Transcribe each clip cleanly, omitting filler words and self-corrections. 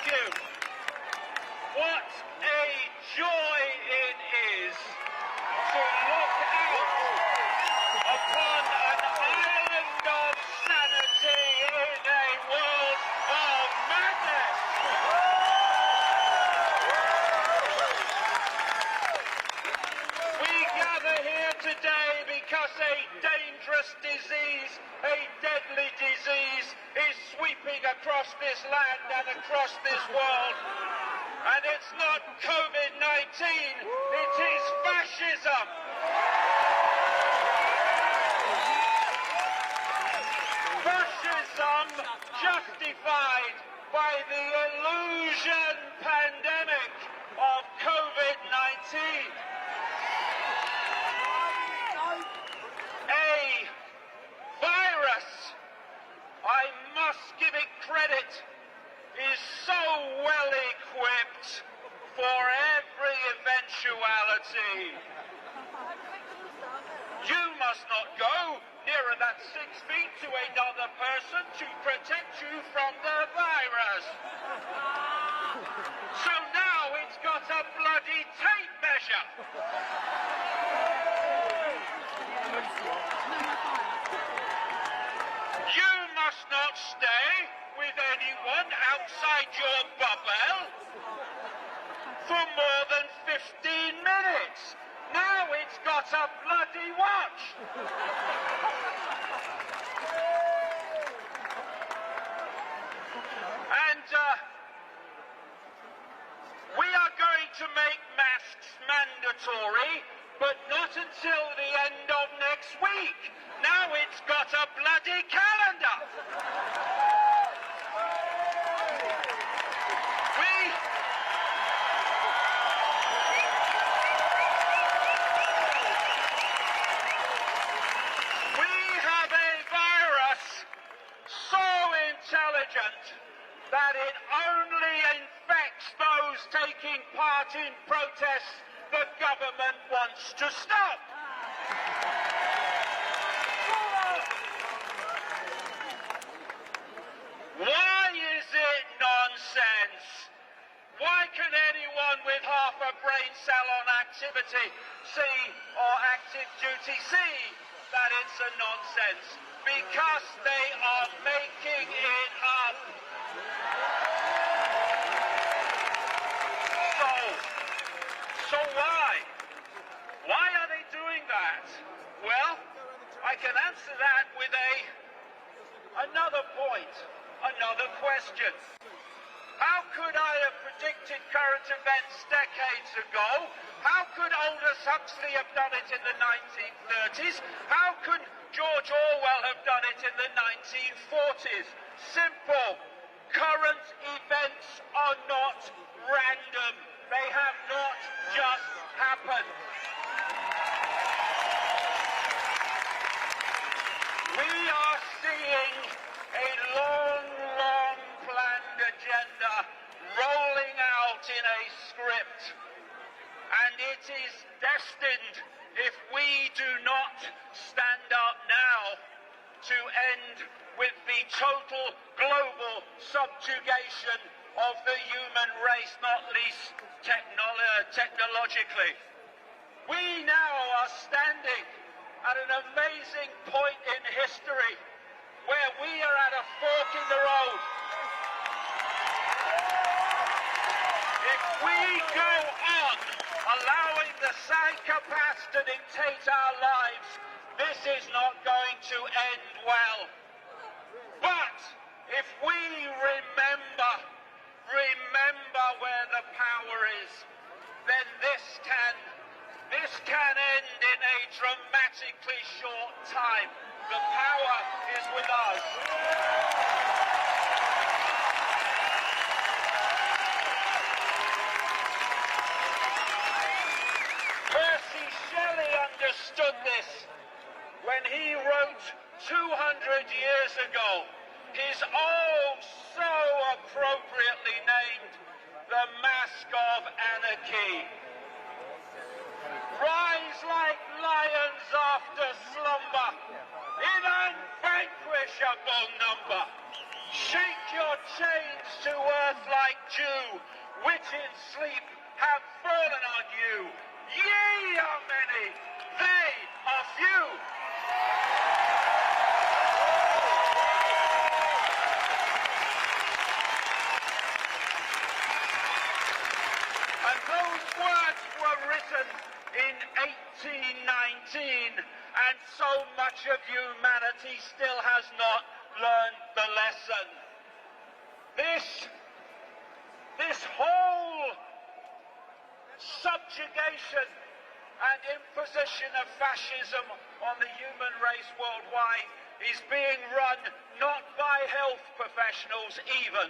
Thank you. What a joy it is to look out upon an island of sanity in a world of madness. We gather here today because a dangerous disease, a deadly disease, is sweeping across this land and across this world. And it's not COVID-19, it is fascism. Fascism justified by the illusion pandemic of COVID-19. A virus, I must give it credit, is so well equipped for every eventuality. You must not go nearer than 6 feet to another person to protect you from the virus. So now it's got a bloody tape measure. You must not stay with anyone outside your bubble for more than 15 minutes. Now it's got a bloody watch. And we are going to make masks mandatory, but not until the end of next week. Now it's got a bloody calendar. That it only infects those taking part in protests the government wants to stop. Why is it nonsense? Why can anyone with half a brain cell on activity see or active duty see that it's a nonsense? Because they are making it up. So why? Why are they doing that? Well, I can answer that with another point, another question. How could I have predicted current events decades ago? How could Aldous Huxley have done it in the 1930s? How could George Orwell have done it in the 1940s? Simple. Current events are not random. They have not just happened. We are seeing a long planned agenda rolling out in a script. And it is destined, if we do not stand up now, to end with the total global subjugation of the human race, not least technologically. We now are standing at an amazing point in history where we are at a fork in the road. If we go on allowing the psychopaths to dictate our lives, this is not going to end well. But if we remember where the power is, then this can end in a dramatically short time. The power is with us. Percy Shelley understood this when he wrote 200 years ago his so appropriately named The Mask of Anarchy. Rise like lions after slumber, in unvanquishable number. Shake your chains to earth like dew, which in sleep have fallen on you. Ye are many, they are few. And those words were written in 1819, and so much of humanity still has not learned the lesson. This whole subjugation and imposition of fascism on the human race worldwide is being run not by health professionals even,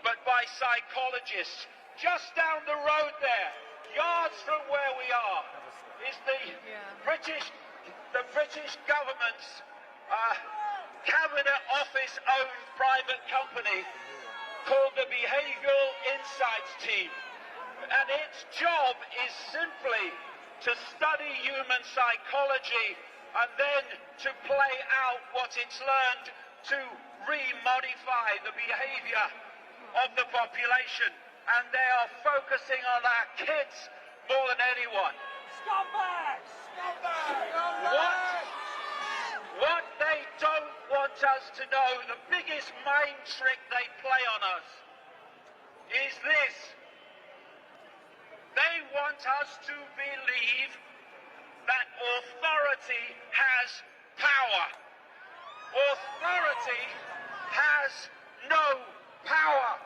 but by psychologists. Just down the road there, yards from where we are, is the British government's Cabinet Office-owned private company called the Behavioural Insights Team. And its job is simply to study human psychology and then to play out what it's learned to remodify the behaviour of the population. And they are focusing on our kids more than anyone. Scumbags! Scumbags! What they don't want us to know, the biggest mind trick they play on us, is this. They want us to believe that authority has power. Authority has no power.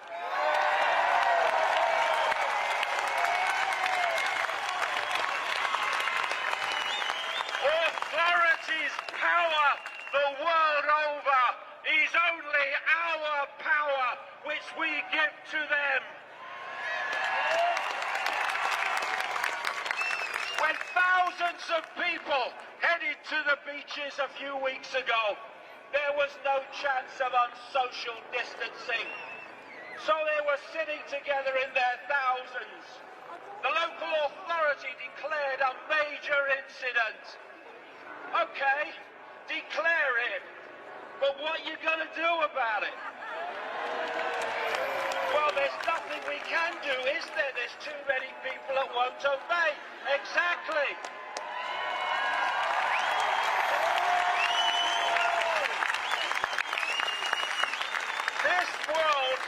Authority's power the world over is only our power which we give to them. When thousands of people headed to the beaches a few weeks ago, there was no chance of unsocial distancing. So they were sitting together in their thousands. The local authority declared a major incident. Okay, declare it. But what are you going to do about it? Well, there's nothing we can do, is there? There's too many people that won't obey. Exactly. This world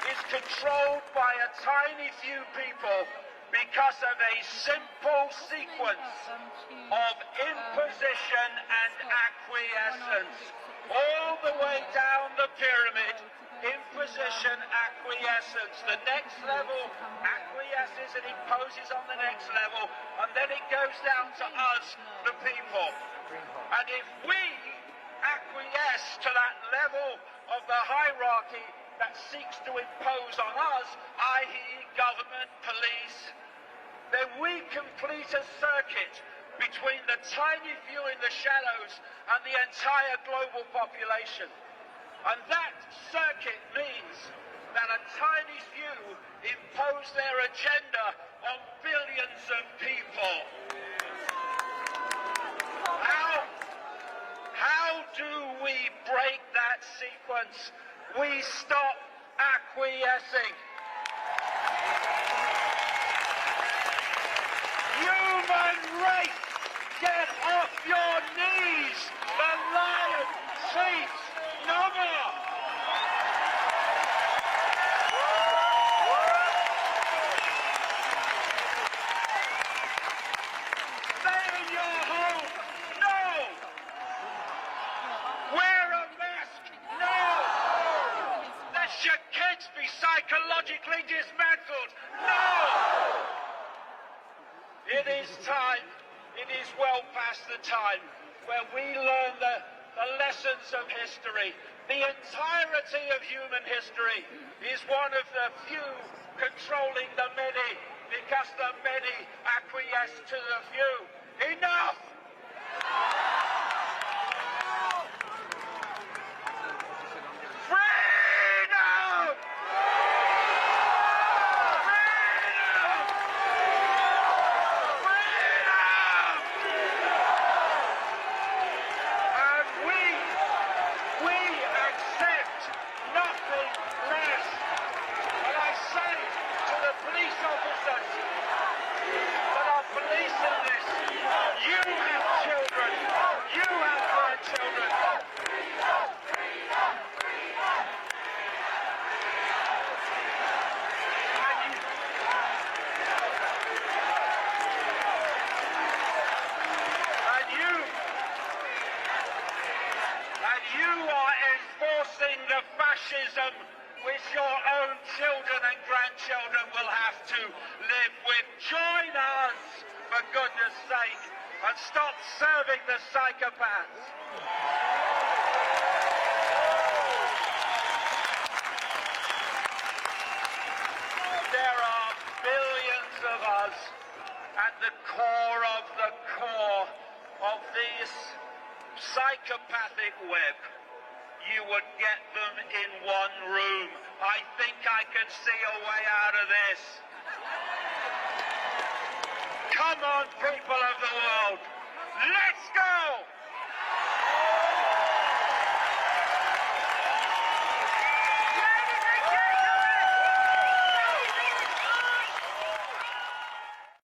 is controlled by a tiny few people because of a simple sequence of imposition and acquiescence. All the way down the pyramid, imposition, acquiescence. The next level acquiesces and imposes on the next level, and then it goes down to us, the people. And if we acquiesce to that level of the hierarchy that seeks to impose on us, i.e. government, police, then we complete a circuit between the tiny few in the shadows and the entire global population. And that circuit means that a tiny few impose their agenda on billions of people. How do we break that sequence? We stop acquiescing. Human race, get off your knees! The lion sleeps no more! Stay in your home! No! Wear a mask! No! Let your kids be psychologically dismantled! No! It is time, it is well past the time where we learn the lessons of history. The entirety of human history is one of the few controlling the many because the many acquiesce to the few. Enough! Freedom! fascism which your own children and grandchildren will have to live with. Join us, for goodness sake, and stop serving the psychopaths. There are billions of us at the core of this psychopathic web. You would get them in one room. I think I can see a way out of this. Come on, people of the world. Let's go!